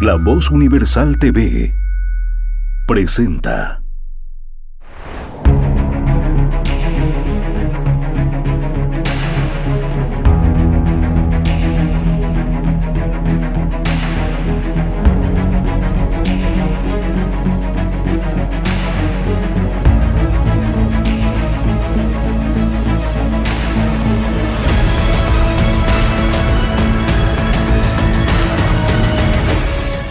La Voz Universal TV presenta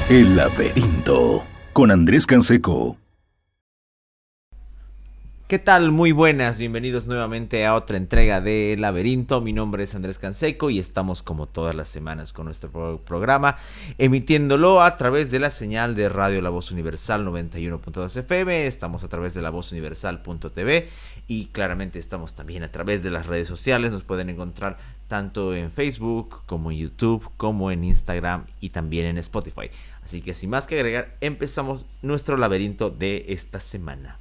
El Laberinto con Andrés Canseco. ¿Qué tal? Muy buenas, bienvenidos nuevamente a otra entrega de El Laberinto. Mi nombre es Andrés Canseco y estamos como todas las semanas con nuestro programa, emitiéndolo a través de la señal de Radio La Voz Universal 91.2 FM, estamos a través de lavozuniversal.tv y claramente estamos también a través de las redes sociales. Nos pueden encontrar tanto en Facebook como en YouTube, como en Instagram y también en Spotify. Así que sin más que agregar, empezamos nuestro laberinto de esta semana.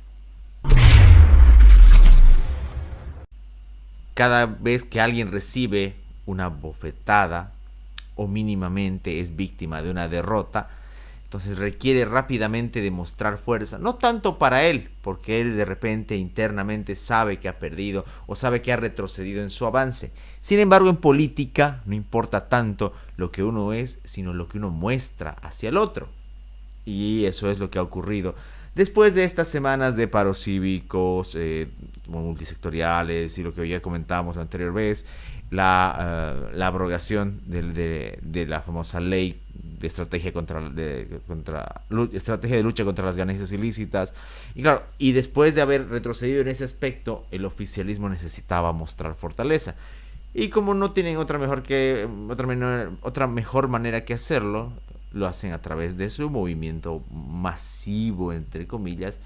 Cada vez que alguien recibe una bofetada o mínimamente es víctima de una derrota, entonces requiere rápidamente demostrar fuerza, no tanto para él, porque él de repente internamente sabe que ha perdido o sabe que ha retrocedido en su avance. Sin embargo, en política no importa tanto lo que uno es, sino lo que uno muestra hacia el otro. Y eso es lo que ha ocurrido después de estas semanas de paros cívicos, multisectoriales y lo que ya comentábamos la anterior vez, la abrogación de la famosa ley de estrategia estrategia de lucha contra las ganancias ilícitas. Y claro, y después de haber retrocedido en ese aspecto, el oficialismo necesitaba mostrar fortaleza. Y como no tienen otra mejor manera que hacerlo, lo hacen a través de su movimiento masivo, entre comillas,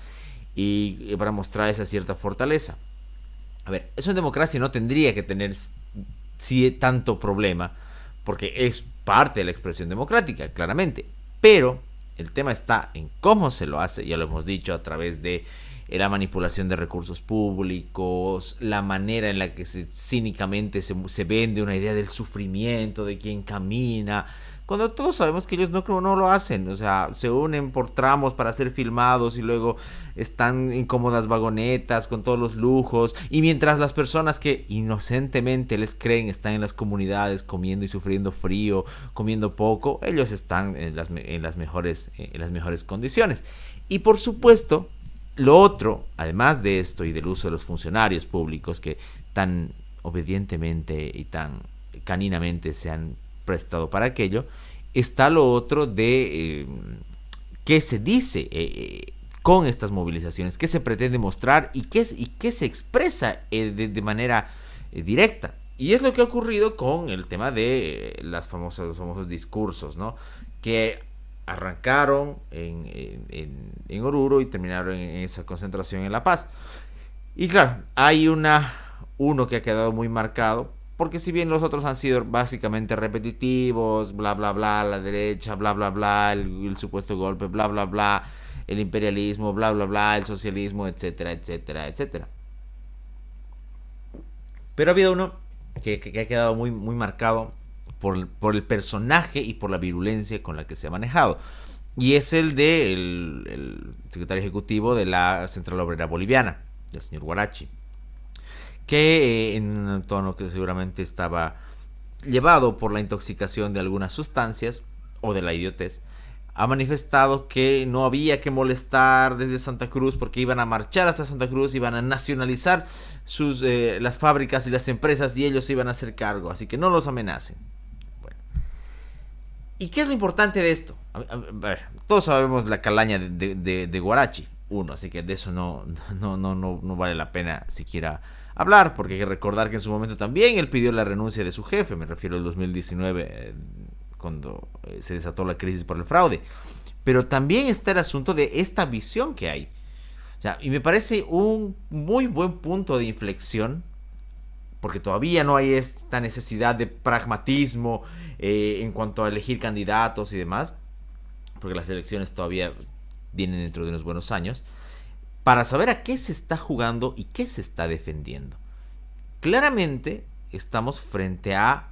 y para mostrar esa cierta fortaleza. A ver, eso en democracia no tendría que tener tanto problema, porque es parte de la expresión democrática, claramente. Pero el tema está en cómo se lo hace, ya lo hemos dicho, a través de la manipulación de recursos públicos, la manera en la que cínicamente se vende una idea del sufrimiento de quien camina, cuando todos sabemos que ellos no lo hacen. O sea, se unen por tramos para ser filmados y luego están en cómodas vagonetas con todos los lujos, y mientras las personas que inocentemente les creen están en las comunidades comiendo y sufriendo frío, comiendo poco, ellos están en las mejores condiciones. Y por supuesto, lo otro, además de esto y del uso de los funcionarios públicos que tan obedientemente y tan caninamente se han prestado para aquello, está lo otro de qué se dice con estas movilizaciones, qué se pretende mostrar y qué se expresa de manera directa. Y es lo que ha ocurrido con el tema de los famosos discursos, ¿no? Que arrancaron en Oruro y terminaron en esa concentración en La Paz. Y claro, hay uno que ha quedado muy marcado, porque si bien los otros han sido básicamente repetitivos, bla bla bla, la derecha, bla bla bla, el supuesto golpe, bla bla bla, el imperialismo, bla bla bla, el socialismo, etcétera, etcétera, etcétera. Pero ha habido uno que ha quedado muy, muy marcado por el personaje y por la virulencia con la que se ha manejado. Y es el el secretario ejecutivo de la Central Obrera Boliviana, el señor Huarachi, que en un tono que seguramente estaba llevado por la intoxicación de algunas sustancias o de la idiotez, ha manifestado que no había que molestar desde Santa Cruz, porque iban a marchar hasta Santa Cruz, iban a nacionalizar las fábricas y las empresas y ellos se iban a hacer cargo, así que no los amenacen. Bueno, ¿y qué es lo importante de esto? A ver, todos sabemos la calaña de Huarachi, así que de eso no vale la pena siquiera hablar, porque hay que recordar que en su momento también él pidió la renuncia de su jefe, me refiero al 2019, cuando se desató la crisis por el fraude. Pero también está el asunto de esta visión que hay. O sea, y me parece un muy buen punto de inflexión, porque todavía no hay esta necesidad de pragmatismo en cuanto a elegir candidatos y demás, porque las elecciones todavía vienen dentro de unos buenos años, para saber a qué se está jugando y qué se está defendiendo. Claramente estamos frente a,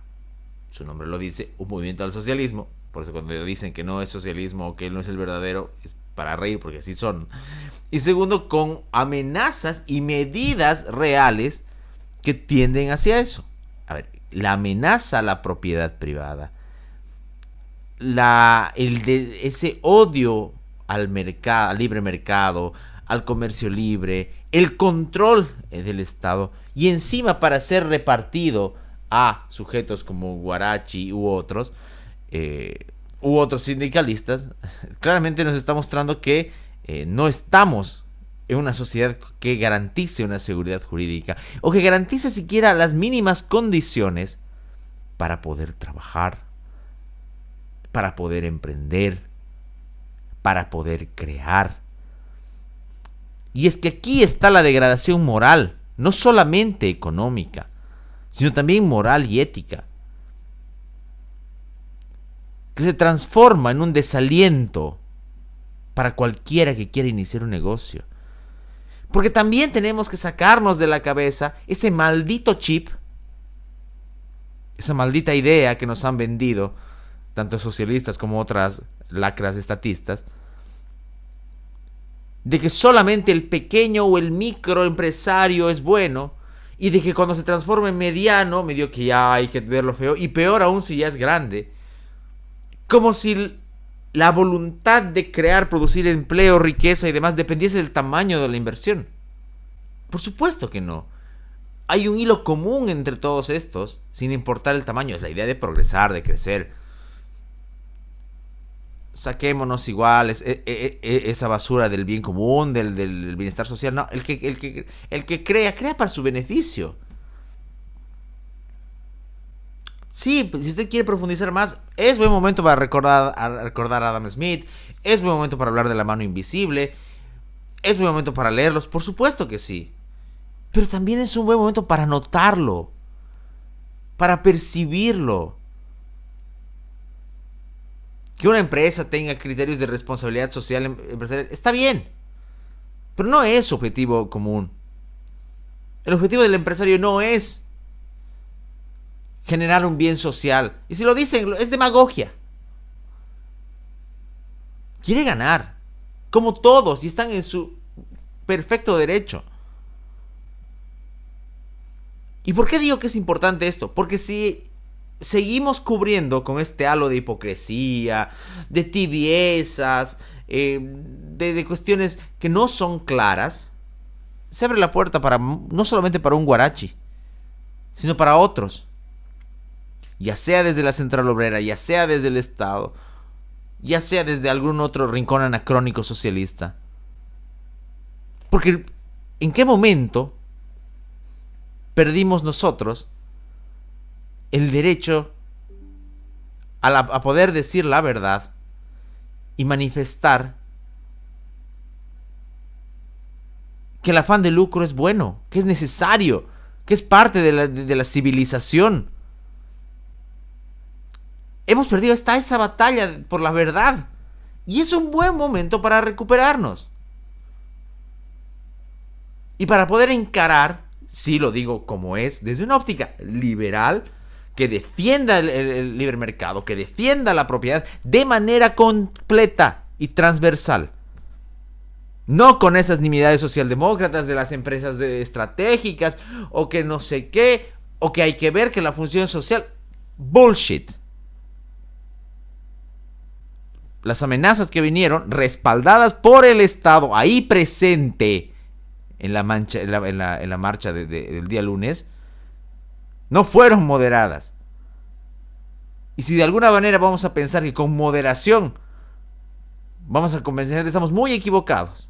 su nombre lo dice, un movimiento al socialismo, Por eso cuando dicen que no es socialismo o que no es el verdadero, es para reír porque así son. Y segundo, con amenazas y medidas reales que tienden hacia eso. A ver, la amenaza a la propiedad privada, ese odio al mercado, al libre mercado, al comercio libre, el control del Estado, y encima para ser repartido a sujetos como Guarachi u otros sindicalistas, claramente nos está mostrando que no estamos en una sociedad que garantice una seguridad jurídica o que garantice siquiera las mínimas condiciones para poder trabajar, para poder emprender, para poder crear. Y es que aquí está la degradación moral, no solamente económica, sino también moral y ética, que se transforma en un desaliento para cualquiera que quiera iniciar un negocio. Porque también tenemos que sacarnos de la cabeza ese maldito chip, esa maldita idea que nos han vendido tanto socialistas como otras lacras estatistas, de que solamente el pequeño o el microempresario es bueno, y de que cuando se transforma en mediano, medio que ya hay que verlo feo, y peor aún si ya es grande, como si la voluntad de crear, producir empleo, riqueza y demás dependiese del tamaño de la inversión. Por supuesto que no. Hay un hilo común entre todos estos, sin importar el tamaño. Es la idea de progresar, de crecer. Saquémonos igual esa basura del bien común, del bienestar social. No, el que crea para su beneficio. Sí, si usted quiere profundizar más, es buen momento para recordar a Adam Smith, es buen momento para hablar de la mano invisible, es buen momento para leerlos, por supuesto que sí. Pero también es un buen momento para notarlo, para percibirlo. Que una empresa tenga criterios de responsabilidad social empresarial está bien, pero no es su objetivo común. El objetivo del empresario no es generar un bien social. Y si lo dicen, es demagogia. Quiere ganar, como todos, y están en su perfecto derecho. ¿Y por qué digo que es importante esto? Porque si seguimos cubriendo con este halo de hipocresía, de tibiezas, de cuestiones que no son claras, se abre la puerta para no solamente para un Guarachi, sino para otros. Ya sea desde la Central Obrera, ya sea desde el Estado, ya sea desde algún otro rincón anacrónico socialista. Porque ¿en qué momento perdimos nosotros el derecho a poder decir la verdad y manifestar que el afán de lucro es bueno, que es necesario, que es parte de la civilización? Hemos perdido esa batalla por la verdad. Y es un buen momento para recuperarnos. Y para poder encarar, sí lo digo como es, desde una óptica liberal, que defienda el libre mercado, que defienda la propiedad de manera completa y transversal. No con esas nimiedades socialdemócratas de las empresas estratégicas, o que no sé qué, o que hay que ver que la función social... Bullshit. Las amenazas que vinieron, respaldadas por el Estado, ahí presente en la marcha del día lunes, no fueron moderadas. Y si de alguna manera vamos a pensar que con moderación vamos a convencer, estamos muy equivocados.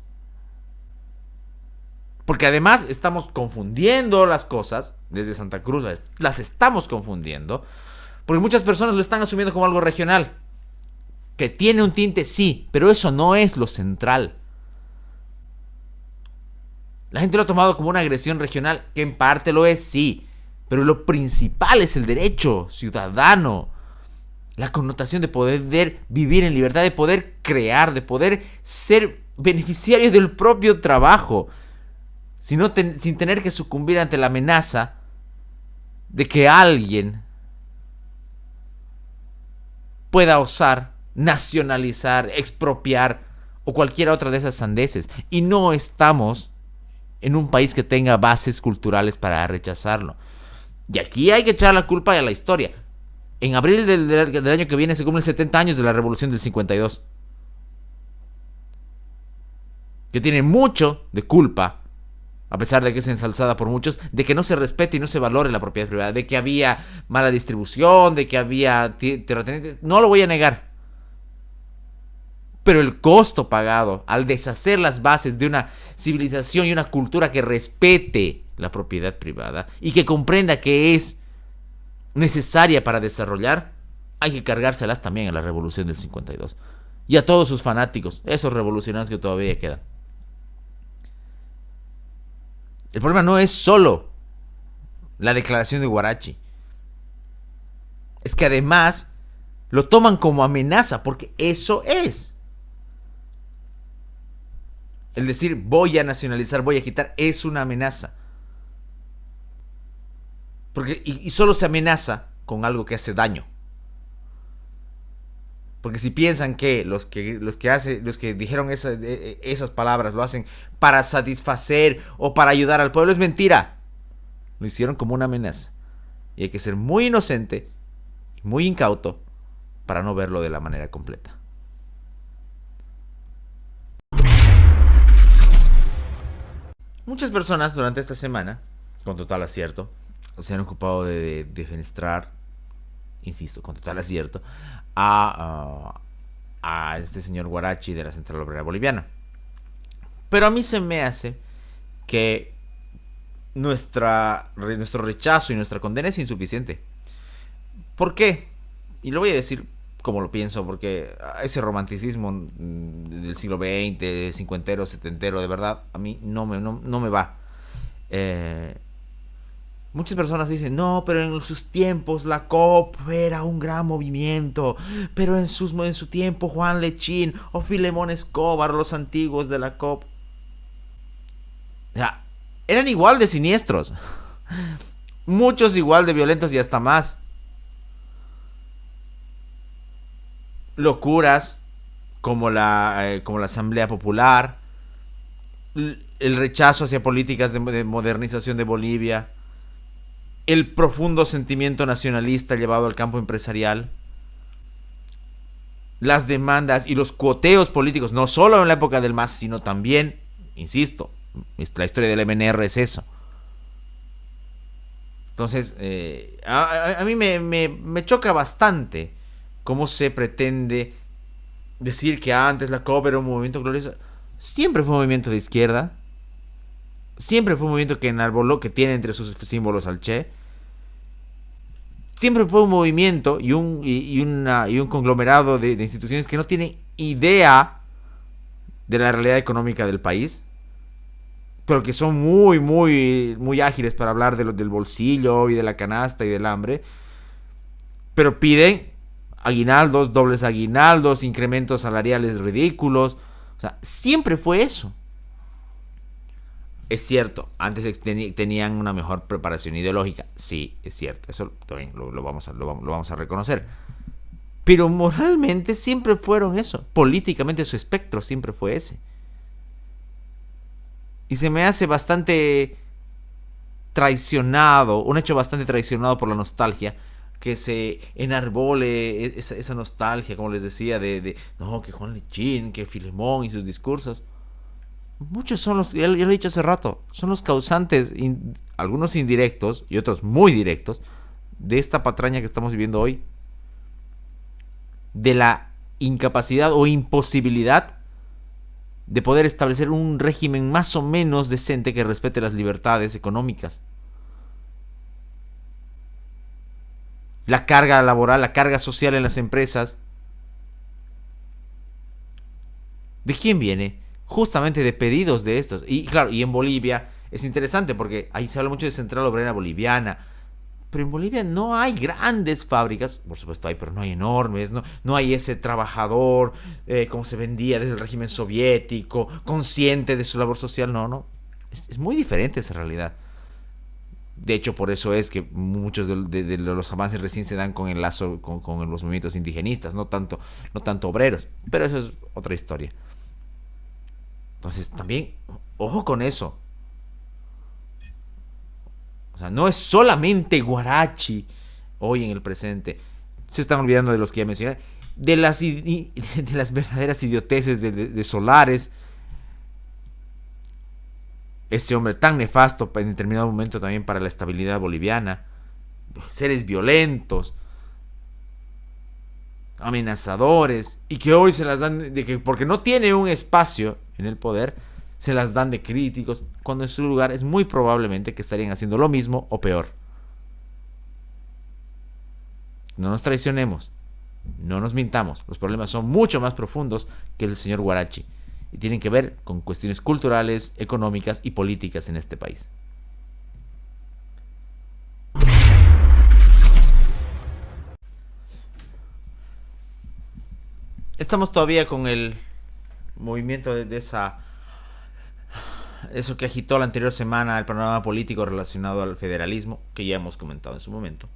Porque además estamos confundiendo las cosas. Desde Santa Cruz las estamos confundiendo. Porque muchas personas lo están asumiendo como algo regional. Que tiene un tinte, sí, pero eso no es lo central. La gente lo ha tomado como una agresión regional, que en parte lo es, sí. Pero lo principal es el derecho ciudadano. La connotación de poder vivir en libertad, de poder crear, de poder ser beneficiario del propio trabajo. Sin tener que sucumbir ante la amenaza de que alguien pueda osar nacionalizar, expropiar o cualquier otra de esas sandeces. Y no estamos en un país que tenga bases culturales para rechazarlo. Y aquí hay que echar la culpa a la historia. En abril del año que viene se cumplen 70 años de la Revolución del 52. Que tiene mucho de culpa, a pesar de que es ensalzada por muchos, de que no se respete y no se valore la propiedad privada, de que había mala distribución, de que había terratenientes. No lo voy a negar. Pero el costo pagado al deshacer las bases de una civilización y una cultura que respete la propiedad privada y que comprenda que es necesaria para desarrollar, hay que cargárselas también a la Revolución del 52 y a todos sus fanáticos, esos revolucionarios que todavía quedan. El problema no es solo la declaración de Huarachi, es que además lo toman como amenaza, porque eso es. El decir voy a nacionalizar, voy a quitar, es una amenaza. Porque, y solo se amenaza con algo que hace daño. Porque si piensan que los que dijeron esas palabras lo hacen para satisfacer o para ayudar al pueblo, es mentira. Lo hicieron como una amenaza. Y hay que ser muy inocente y muy incauto para no verlo de la manera completa. Muchas personas durante esta semana, con total acierto, se han ocupado de defenestrar, insisto, con total acierto, a este señor Huarachi de la Central Obrera Boliviana. Pero a mí se me hace que nuestro rechazo y nuestra condena es insuficiente. ¿Por qué? Y lo voy a decir como lo pienso, porque ese romanticismo del siglo XX, cincuentero, setentero, de verdad, a mí no me va. Muchas personas dicen, no, pero en sus tiempos la COP era un gran movimiento, pero en su tiempo Juan Lechín o Filemón Escobar, los antiguos de la COP, ya, eran igual de siniestros, muchos igual de violentos y hasta más. Locuras como la Asamblea Popular, el rechazo hacia políticas de modernización de Bolivia, el profundo sentimiento nacionalista llevado al campo empresarial, las demandas y los cuoteos políticos, no solo en la época del MAS, sino también, insisto, la historia del MNR es eso. Entonces, a mí me choca bastante cómo se pretende decir que antes la COP era un movimiento glorioso. Siempre fue un movimiento de izquierda. Siempre fue un movimiento que enarboló, que tiene entre sus símbolos al Che. Siempre fue un movimiento y un conglomerado de instituciones que no tienen idea de la realidad económica del país, pero que son muy ágiles para hablar del bolsillo y de la canasta y del hambre. Pero piden aguinaldos, dobles aguinaldos, incrementos salariales ridículos. O sea, siempre fue eso. Es cierto, antes tenían una mejor preparación ideológica. Sí, es cierto, eso también lo vamos a reconocer. Pero moralmente siempre fueron eso. Políticamente su espectro siempre fue ese. Y se me hace bastante traicionado, un hecho bastante traicionado por la nostalgia, que se enarbole esa nostalgia, como les decía, no, que Juan Lechín, que Filemón y sus discursos. Muchos son ya lo he dicho hace rato, son los causantes, algunos indirectos y otros muy directos, de esta patraña que estamos viviendo hoy. De la incapacidad o imposibilidad de poder establecer un régimen más o menos decente que respete las libertades económicas. La carga laboral, la carga social en las empresas. ¿De quién viene? Justamente de pedidos de estos. Y claro, y en Bolivia es interesante porque ahí se habla mucho de Central Obrera Boliviana. Pero en Bolivia no hay grandes fábricas. Por supuesto hay, pero no hay enormes. No hay ese trabajador como se vendía desde el régimen soviético, consciente de su labor social. No. Es muy diferente esa realidad. De hecho, por eso es que muchos de los avances recién se dan con el lazo con los movimientos indigenistas, no tanto obreros. Pero eso es otra historia. Entonces, también, ojo con eso. O sea, no es solamente Guarachi hoy en el presente. Se están olvidando de los que ya mencioné. De las verdaderas idioteces de Solares. Ese hombre tan nefasto en determinado momento también para la estabilidad boliviana. Seres violentos, amenazadores, y que hoy se las dan de que porque no tiene un espacio en el poder, se las dan de críticos, cuando en su lugar es muy probablemente que estarían haciendo lo mismo o peor. No nos traicionemos, no nos mintamos, los problemas son mucho más profundos que el señor Guarachi. Y tienen que ver con cuestiones culturales, económicas y políticas en este país. Estamos todavía con el movimiento de eso que agitó la anterior semana el panorama político relacionado al federalismo, que ya hemos comentado en su momento.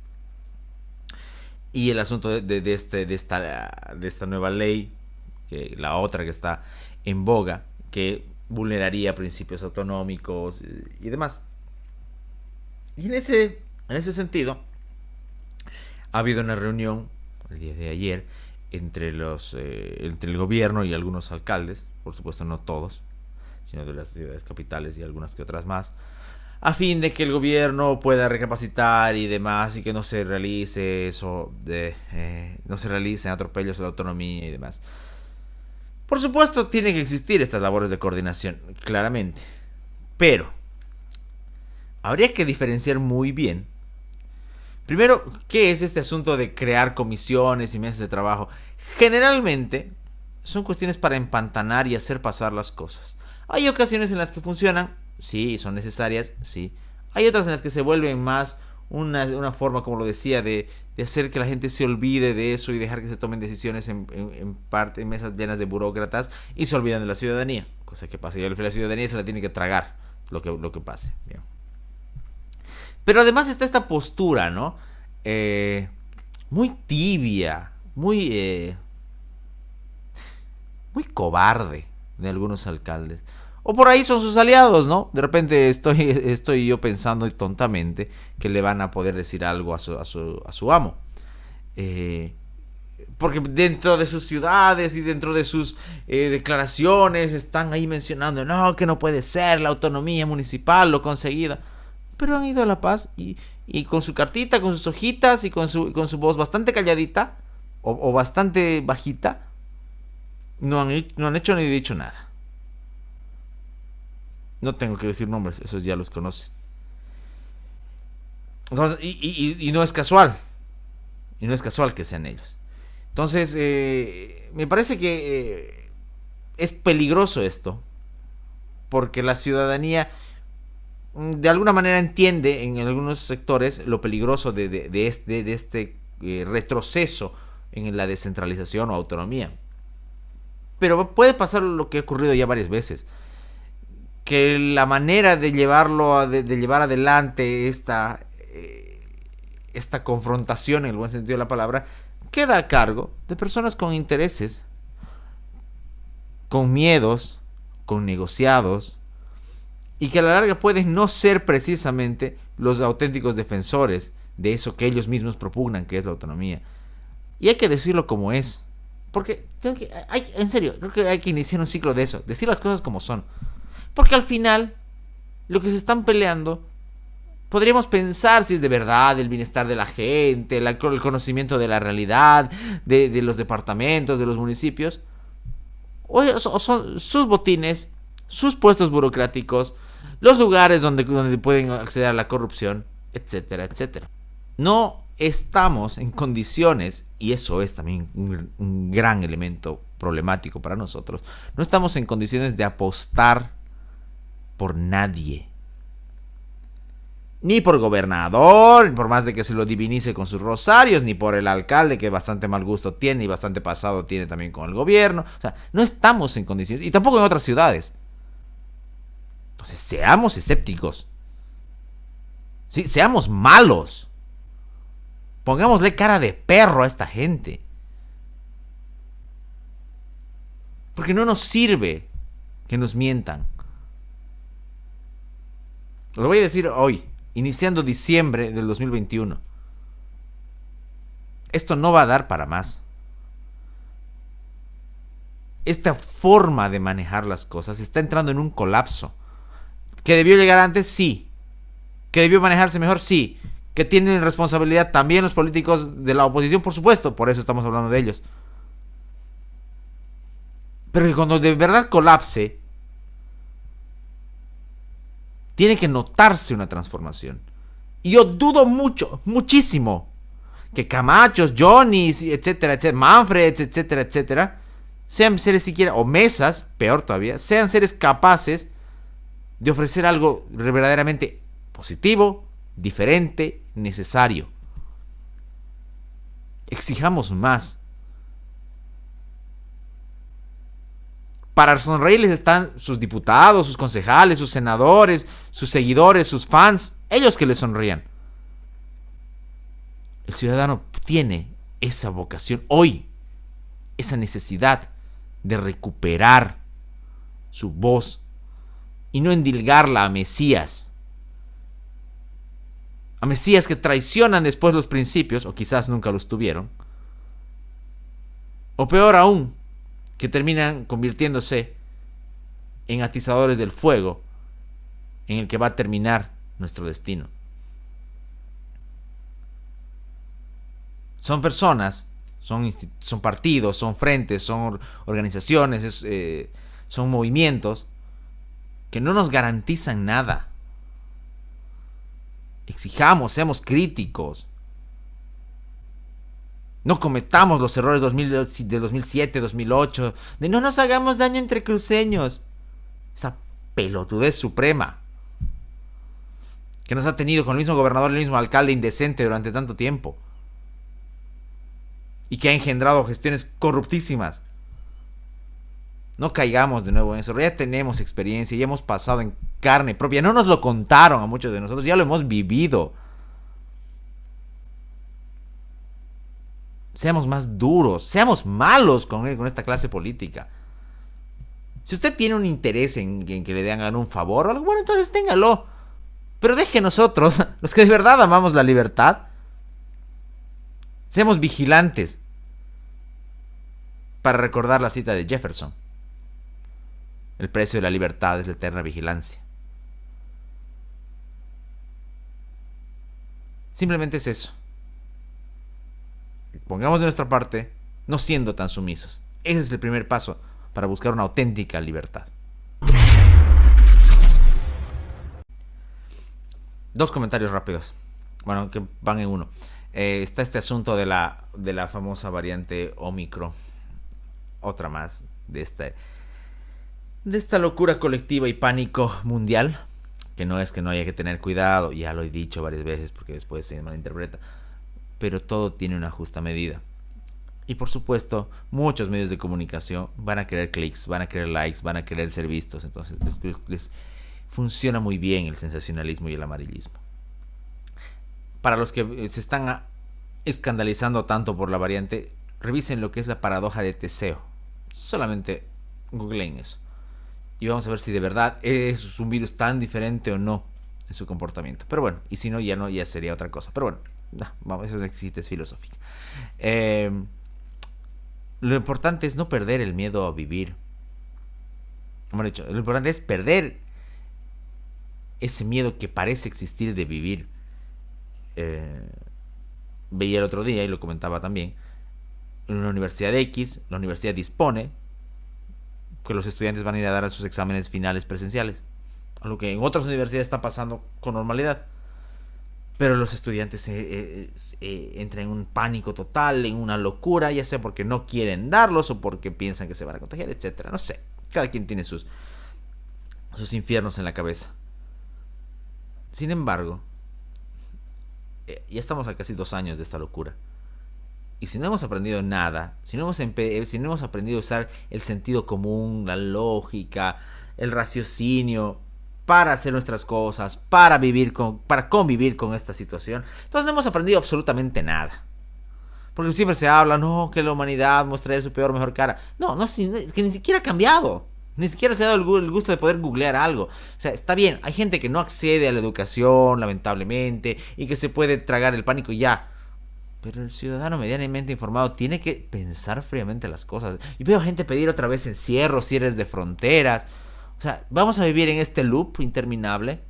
Y el asunto de esta nueva ley, que la otra que está en boga, que vulneraría principios autonómicos y demás. Y en ese sentido, ha habido una reunión el día de ayer entre el gobierno y algunos alcaldes, por supuesto no todos, sino de las ciudades capitales y algunas que otras más, a fin de que el gobierno pueda recapacitar y demás, y que no se realice no se realicen atropellos a la autonomía y demás. Por supuesto, tienen que existir estas labores de coordinación, claramente. Pero habría que diferenciar muy bien. Primero, ¿qué es este asunto de crear comisiones y mesas de trabajo? Generalmente son cuestiones para empantanar y hacer pasar las cosas. Hay ocasiones en las que funcionan, sí, son necesarias, sí. Hay otras en las que se vuelven más una forma, como lo decía, de hacer que la gente se olvide de eso y dejar que se tomen decisiones en mesas llenas de burócratas y se olvidan de la ciudadanía. Cosa que pasa, y la ciudadanía se la tiene que tragar lo que pase. Bien. Pero además está esta postura, ¿no? Muy tibia, muy cobarde de algunos alcaldes. O por ahí son sus aliados, ¿no? De repente estoy yo pensando tontamente que le van a poder decir algo a su amo. Porque dentro de sus ciudades y dentro de sus declaraciones están ahí mencionando, no, que no puede ser la autonomía municipal, lo conseguida. Pero han ido a La Paz y con su cartita, con sus hojitas y con su voz bastante calladita o bastante bajita, no han hecho ni dicho nada. No tengo que decir nombres, esos ya los conocen. Entonces, y no es casual. Y no es casual que sean ellos. Entonces, me parece que es peligroso esto. Porque la ciudadanía, de alguna manera, entiende en algunos sectores lo peligroso de este retroceso en la descentralización o autonomía. Pero puede pasar lo que ha ocurrido ya varias veces. Que la manera de llevar adelante esta confrontación, en el buen sentido de la palabra, queda a cargo de personas con intereses, con miedos, con negociados, y que a la larga pueden no ser precisamente los auténticos defensores de eso que ellos mismos propugnan, que es la autonomía. Y hay que decirlo como es, porque en serio, creo que hay que iniciar un ciclo de eso, decir las cosas como son. Porque al final, lo que se están peleando, podríamos pensar si es de verdad el bienestar de la gente, el conocimiento de la realidad, de los departamentos, de los municipios, o son sus botines, sus puestos burocráticos, los lugares donde pueden acceder a la corrupción, etcétera, etcétera. No estamos en condiciones, y eso es también un gran elemento problemático para nosotros, no estamos en condiciones de apostar por nadie, ni por gobernador, por más de que se lo divinice con sus rosarios, ni por el alcalde, que bastante mal gusto tiene y bastante pasado tiene también con el gobierno. O sea, no estamos en condiciones, y tampoco en otras ciudades. Entonces, seamos escépticos. Sí, seamos malos. Pongámosle cara de perro a esta gente. Porque no nos sirve que nos mientan. Lo voy a decir hoy, iniciando diciembre del 2021. Esto no va a dar para más. Esta forma de manejar las cosas está entrando en un colapso. ¿Que debió llegar antes? Sí. ¿Que debió manejarse mejor? Sí. ¿Que tienen responsabilidad también los políticos de la oposición? Por supuesto, por eso estamos hablando de ellos. Pero que cuando de verdad colapse, tiene que notarse una transformación. Y yo dudo mucho, muchísimo, que Camachos, Johnnys, etcétera, etcétera, Manfreds, etcétera, etcétera, sean seres siquiera, o Mesas, peor todavía, sean seres capaces de ofrecer algo verdaderamente positivo, diferente, necesario. Exijamos más. Para sonreírles están sus diputados, sus concejales, sus senadores, sus seguidores, sus fans, ellos que les sonrían. El ciudadano tiene esa vocación hoy, esa necesidad de recuperar su voz y no endilgarla a Mesías. A Mesías que traicionan después los principios, o quizás nunca los tuvieron. O peor aún, que terminan convirtiéndose en atizadores del fuego en el que va a terminar nuestro destino. Son personas, son partidos, son frentes, son organizaciones, son movimientos que no nos garantizan nada. Exijamos, seamos críticos. No cometamos los errores de 2007, 2008, de no nos hagamos daño entre cruceños. Esa pelotudez suprema que nos ha tenido con el mismo gobernador y el mismo alcalde indecente durante tanto tiempo. Y que ha engendrado gestiones corruptísimas. No caigamos de nuevo en eso. Ya tenemos experiencia, ya hemos pasado en carne propia. No nos lo contaron a muchos de nosotros, ya lo hemos vivido. Seamos más duros, seamos malos con esta clase política. Si usted tiene un interés en que le hagan un favor o algo, bueno, entonces téngalo. Pero deje nosotros, los que de verdad amamos la libertad, seamos vigilantes para recordar la cita de Jefferson. El precio de la libertad es la eterna vigilancia. Simplemente es eso. Pongamos de nuestra parte, no siendo tan sumisos. Ese es el primer paso para buscar una auténtica libertad. Dos comentarios rápidos. Bueno, que van en uno. Está este asunto de la famosa variante Omicron. Otra más de esta locura colectiva y pánico mundial. Que no es que no haya que tener cuidado, ya lo he dicho varias veces porque después se malinterpreta. Pero todo tiene una justa medida. Y por supuesto, muchos medios de comunicación van a querer clics, van a querer likes, van a querer ser vistos. Entonces les funciona muy bien el sensacionalismo y el amarillismo. Para los que se están escandalizando tanto por la variante, revisen lo que es la paradoja de Teseo. Solamente googleen eso. Y vamos a ver si de verdad es un virus tan diferente o no en su comportamiento. Pero bueno, y si no, ya sería otra cosa. Pero bueno. No, vamos, eso no existe, es filosófica. Lo importante es no perder el miedo a vivir. Como he dicho, lo importante es perder ese miedo que parece existir de vivir. Veía el otro día, y lo comentaba también, en una universidad X, la universidad dispone que los estudiantes van a ir a dar sus exámenes finales presenciales. Algo que en otras universidades está pasando con normalidad. Pero los estudiantes entran en un pánico total, en una locura, ya sea porque no quieren darlos o porque piensan que se van a contagiar, etcétera. No sé, cada quien tiene sus infiernos en la cabeza. Sin embargo, ya estamos a casi 2 años de esta locura. Y si no hemos aprendido nada, si no hemos aprendido a usar el sentido común, la lógica, el raciocinio, para hacer nuestras cosas, para convivir con esta situación. Entonces no hemos aprendido absolutamente nada. Porque siempre se habla, no, que la humanidad muestra su peor, mejor cara. No, es que ni siquiera ha cambiado. Ni siquiera se ha dado el gusto de poder googlear algo. O sea, está bien, hay gente que no accede a la educación, lamentablemente, y que se puede tragar el pánico y ya. Pero el ciudadano medianamente informado tiene que pensar fríamente las cosas. Y veo gente pedir otra vez encierros, cierres de fronteras. O sea, vamos a vivir en este loop interminable.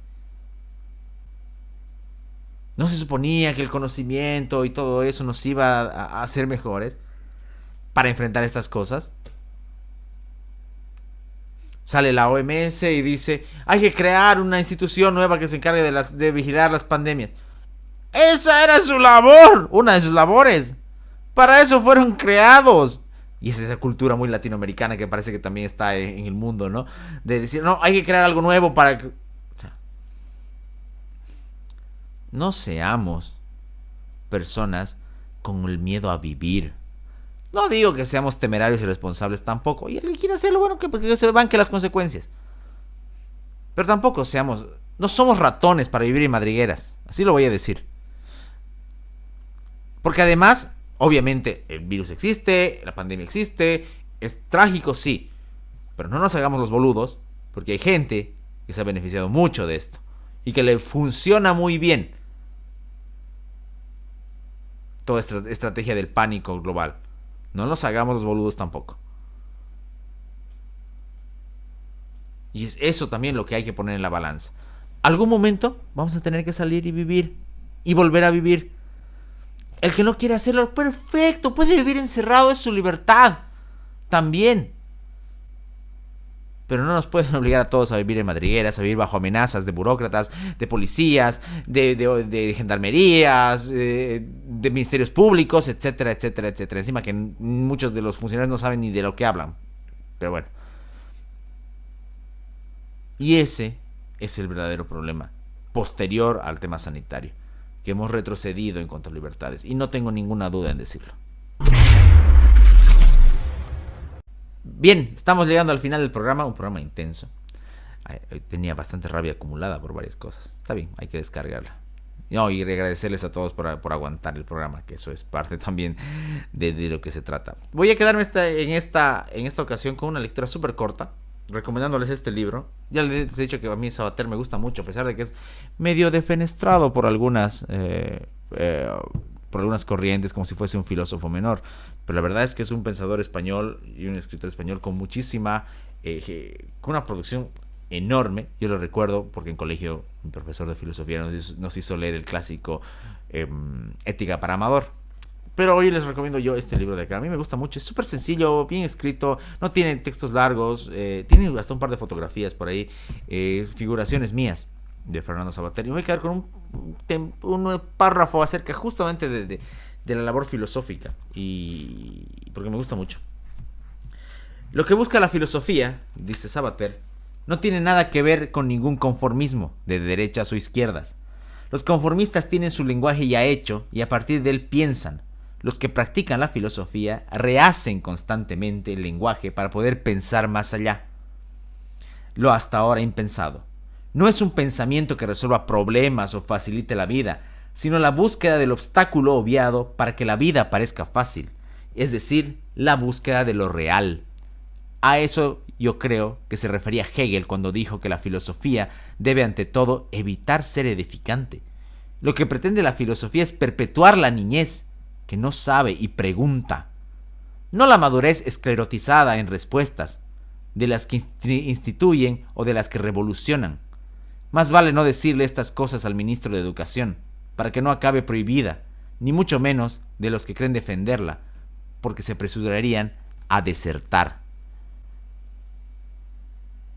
¿No se suponía que el conocimiento y todo eso nos iba a hacer mejores para enfrentar estas cosas? Sale la OMS y dice, hay que crear una institución nueva que se encargue de vigilar las pandemias. Esa era su labor, una de sus labores. Para eso fueron creados. Y es esa cultura muy latinoamericana que parece que también está en el mundo, ¿no? De decir, no, hay que crear algo nuevo para que... No seamos personas con el miedo a vivir. No digo que seamos temerarios y responsables tampoco. Y el que quiera hacerlo, bueno, que se banque las consecuencias. Pero tampoco no somos ratones para vivir en madrigueras. Así lo voy a decir. Porque además, obviamente, el virus existe, la pandemia existe, es trágico, sí. Pero no nos hagamos los boludos, porque hay gente que se ha beneficiado mucho de esto. Y que le funciona muy bien toda esta estrategia del pánico global. No nos hagamos los boludos tampoco. Y es eso también lo que hay que poner en la balanza. Algún momento vamos a tener que salir y vivir. Y volver a vivir. El que no quiere hacerlo, perfecto. Puede vivir encerrado, es su libertad. También. Pero no nos pueden obligar a todos a vivir en madrigueras, a vivir bajo amenazas de burócratas, de policías, de gendarmerías, de ministerios públicos, etcétera, etcétera, etcétera. Encima que muchos de los funcionarios no saben ni de lo que hablan. Pero bueno. Y ese es el verdadero problema posterior al tema sanitario, que hemos retrocedido en cuanto a libertades. Y no tengo ninguna duda en decirlo. Bien, estamos llegando al final del programa, un programa intenso. Tenía bastante rabia acumulada por varias cosas. Está bien, hay que descargarla. No, y agradecerles a todos por aguantar el programa, que eso es parte también de lo que se trata. Voy a quedarme en esta ocasión con una lectura súper corta, recomendándoles este libro. Ya les he dicho que a mí Sabater me gusta mucho, a pesar de que es medio defenestrado por algunas corrientes, como si fuese un filósofo menor. Pero la verdad es que es un pensador español y un escritor español con muchísima, con una producción enorme. Yo lo recuerdo porque en colegio un profesor de filosofía nos hizo leer el clásico Ética para Amador. Pero hoy les recomiendo yo este libro de acá. A mí me gusta mucho, es súper sencillo, bien escrito, no tiene textos largos, tiene hasta un par de fotografías por ahí, figuraciones mías de Fernando Sabater. Y me voy a quedar con un párrafo acerca justamente de la labor filosófica, y porque me gusta mucho. Lo que busca la filosofía, dice Sabater, no tiene nada que ver con ningún conformismo, de derechas o izquierdas. Los conformistas tienen su lenguaje ya hecho y a partir de él piensan. Los que practican la filosofía rehacen constantemente el lenguaje para poder pensar más allá. Lo hasta ahora impensado. No es un pensamiento que resuelva problemas o facilite la vida, sino la búsqueda del obstáculo obviado para que la vida parezca fácil, es decir, la búsqueda de lo real. A eso yo creo que se refería Hegel cuando dijo que la filosofía debe ante todo evitar ser edificante. Lo que pretende la filosofía es perpetuar la niñez, que no sabe y pregunta, no la madurez esclerotizada en respuestas, de las que instituyen o de las que revolucionan. Más vale no decirle estas cosas al ministro de Educación, para que no acabe prohibida, ni mucho menos de los que creen defenderla, porque se apresurarían a desertar.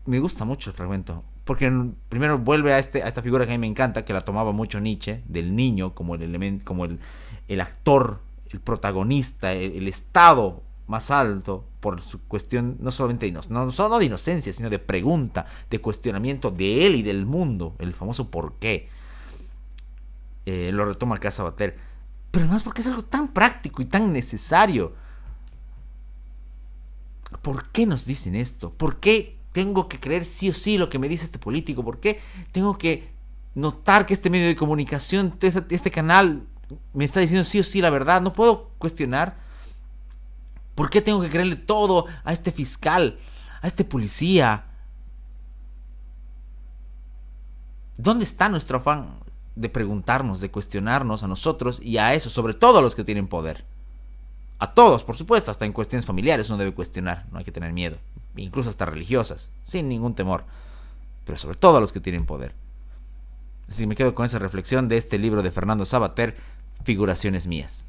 Me gusta mucho el fragmento, porque primero vuelve a esta figura que a mí me encanta, que la tomaba mucho Nietzsche, del niño como el elemento, como el actor, el protagonista, el estado más alto, por su cuestión no solamente no de inocencia, sino de pregunta, de cuestionamiento de él y del mundo, el famoso por qué. Lo retoma acá Sabater, pero además porque es algo tan práctico y tan necesario. ¿Por qué nos dicen esto? ¿Por qué tengo que creer sí o sí lo que me dice este político? ¿Por qué tengo que notar que este medio de comunicación, este canal, me está diciendo sí o sí la verdad? No puedo cuestionar. ¿Por qué tengo que creerle todo a este fiscal, a este policía? ¿Dónde está nuestro afán de preguntarnos, de cuestionarnos a nosotros y a eso, sobre todo a los que tienen poder? A todos, por supuesto, hasta en cuestiones familiares uno debe cuestionar, no hay que tener miedo, incluso hasta religiosas, sin ningún temor, pero sobre todo a los que tienen poder. Así que me quedo con esa reflexión de este libro de Fernando Savater, Figuraciones Mías.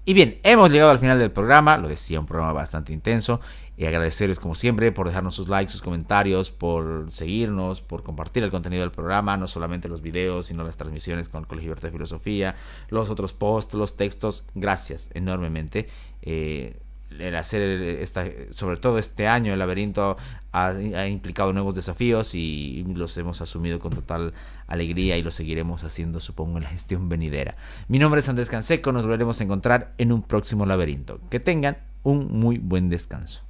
Y bien, hemos llegado al final del programa, lo decía, un programa bastante intenso, y agradecerles como siempre por dejarnos sus likes, sus comentarios, por seguirnos, por compartir el contenido del programa, no solamente los videos, sino las transmisiones con el Colegio Libertad de Filosofía, los otros posts, los textos. Gracias enormemente. El hacer sobre todo este año, el laberinto ha implicado nuevos desafíos y los hemos asumido con total alegría y lo seguiremos haciendo, supongo, en la gestión venidera. Mi nombre es Andrés Canseco, nos volveremos a encontrar en un próximo laberinto. Que tengan un muy buen descanso.